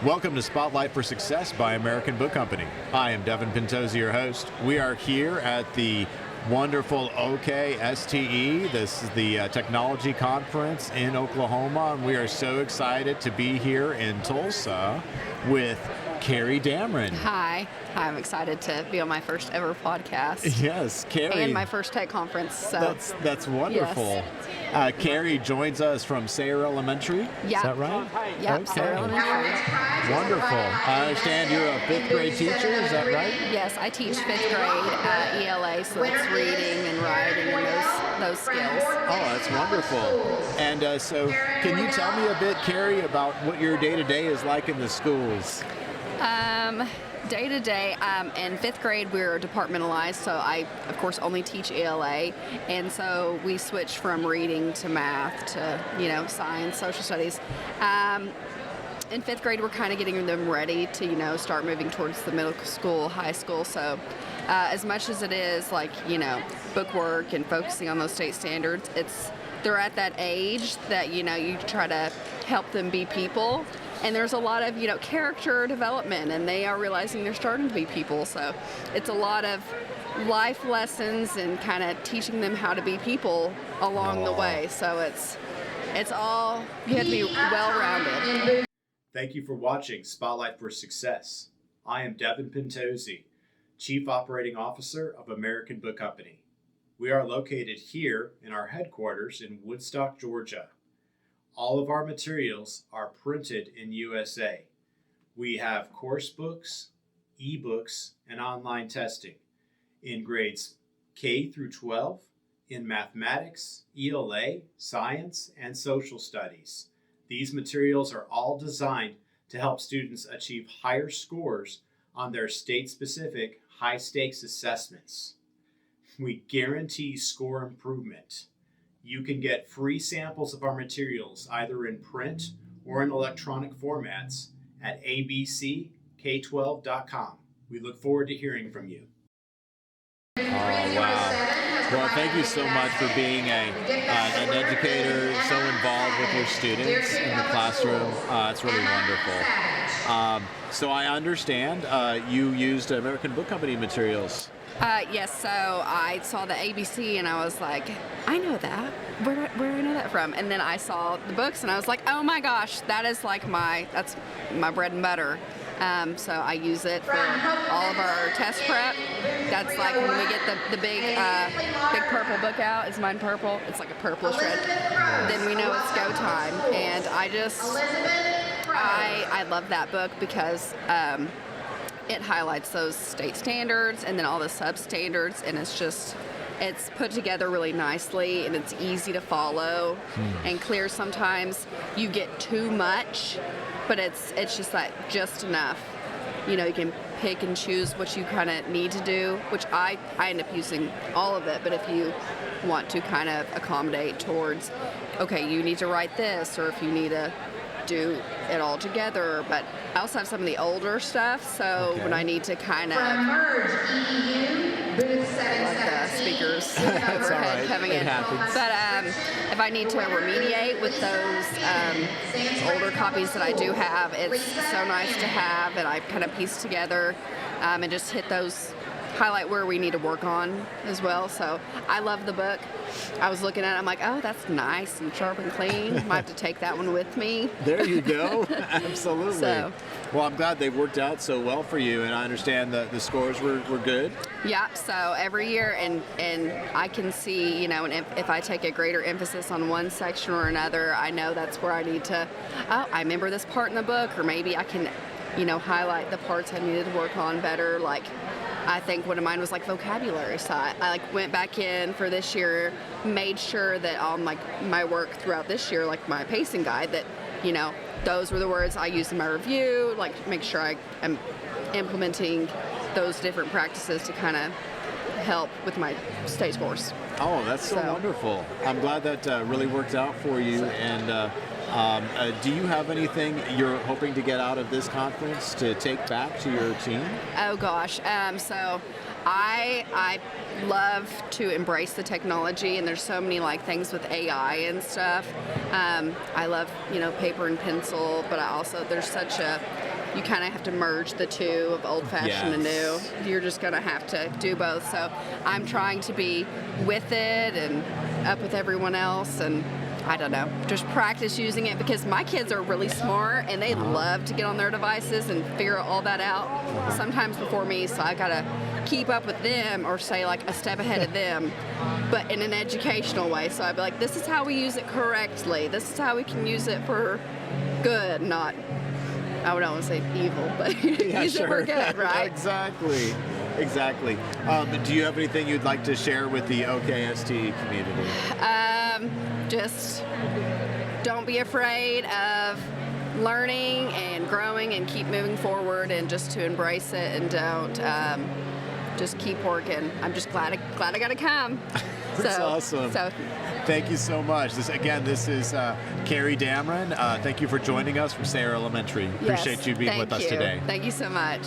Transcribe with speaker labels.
Speaker 1: Welcome to Spotlight for Success by American Book Company. I am Devin Pintosi, your host. We are here at the wonderful OKSTE. This is the technology conference in Oklahoma, and we are so excited to be here in Tulsa with Kari Damron.
Speaker 2: Hi, I'm excited to be on my first ever podcast.
Speaker 1: Yes, Kari.
Speaker 2: And my first tech conference. So
Speaker 1: that's wonderful.
Speaker 2: Yes.
Speaker 1: Kari joins us from Sayre Elementary.
Speaker 2: Yeah.
Speaker 1: Is that right?
Speaker 2: Yeah,
Speaker 1: Okay.
Speaker 2: Sayre Elementary.
Speaker 1: Wonderful. I understand you're a fifth grade teacher. Is that right?
Speaker 2: Yes, I teach fifth grade ELA, so it's reading and writing and those skills.
Speaker 1: Oh, that's wonderful. And so can you tell me a bit, Kari, about what your day-to-day is like in the schools?
Speaker 2: Day to day, in fifth grade we're departmentalized, so I of course only teach ELA, and so we switch from reading to math to science, social studies. In fifth grade we're kind of getting them ready to start moving towards the middle school, high school. So as much as it is like book work and focusing on those state standards, they're at that age that you try to help them be people. And there's a lot of, character development, and they are realizing they're starting to be people. So it's a lot of life lessons and kind of teaching them how to be people along the way. So it's all, you have to be well-rounded.
Speaker 1: Thank you for watching Spotlight for Success. I am Devin Pintosi, Chief Operating Officer of American Book Company. We are located here in our headquarters in Woodstock, Georgia. All of our materials are printed in USA. We have course books, ebooks, and online testing in grades K through 12, in mathematics, ELA, science, and social studies. These materials are all designed to help students achieve higher scores on their state-specific high-stakes assessments. We guarantee score improvement. You can get free samples of our materials either in print or in electronic formats at abck12.com. We look forward to hearing from you. Oh, wow. Well, thank you so much for being an educator, so involved with your students in the classroom. It's really wonderful. So I understand you used American Book Company materials.
Speaker 2: Yes, so I saw the ABC and I was like, I know that. Where do I know that from? And then I saw the books and I was like, oh my gosh, that's my bread and butter. So I use it for all of our test prep. That's like when we get the big purple book out. Is mine purple? It's like a purplish red. Then we know it's go time. And I love that book because it highlights those state standards and then all the sub-standards, and it's put together really nicely, and it's easy to follow and clear. Sometimes you get too much, but it's just just enough. You can pick and choose what you kind of need to do, which I end up using all of it, but if you want to kind of accommodate towards, okay, you need to write this, or if you need to do it all together. But I also have some of the older stuff, so when I need to kind of the speakers overhead coming in. But if I need to remediate with those older copies that I do have, it's so nice to have, and I kind of piece together and just hit those, highlight where we need to work on as well. So I love the book. I was looking at it, I'm like, oh, that's nice and sharp and clean. Might have to take that one with me.
Speaker 1: There you go. Absolutely.
Speaker 2: So,
Speaker 1: well, I'm glad they worked out so well for you, and I understand that the scores were good.
Speaker 2: Yeah, so every year, and I can see, and if I take a greater emphasis on one section or another, I know that's where I need to, I remember this part in the book, or maybe I can, highlight the parts I needed to work on better. Like, I think one of mine was like vocabulary, so I went back in for this year, made sure that on my work throughout this year, like my pacing guide, that those were the words I used in my review, make sure I am implementing those different practices to kind of help with my state scores.
Speaker 1: Oh, that's so wonderful. I'm glad that really worked out for you. And do you have anything you're hoping to get out of this conference to take back to your team?
Speaker 2: Oh gosh, so I love to embrace the technology, and there's so many things with AI and stuff. I love paper and pencil, but there's such a you kind of have to merge the two of old-fashioned and new. You're just going to have to do both. So I'm trying to be with it and up with everyone else, and I don't know, just practice using it, because my kids are really smart and they love to get on their devices and figure all that out sometimes before me, so I gotta keep up with them or stay like a step ahead of them, but in an educational way. So I'd be like, this is how we use it correctly, this is how we can use it for good, not, I don't want to say evil, but use it for good, right?
Speaker 3: Exactly. Do you have anything you'd like to share with the OKSTE community?
Speaker 2: Just don't be afraid of learning and growing, and keep moving forward, and just to embrace it, and don't just keep working. I'm just glad I got to come.
Speaker 3: That's awesome.
Speaker 2: So
Speaker 3: thank you so much. This is Kari Damron. Thank you for joining us from Sayre Elementary. Appreciate you being with us today.
Speaker 2: Thank you so much.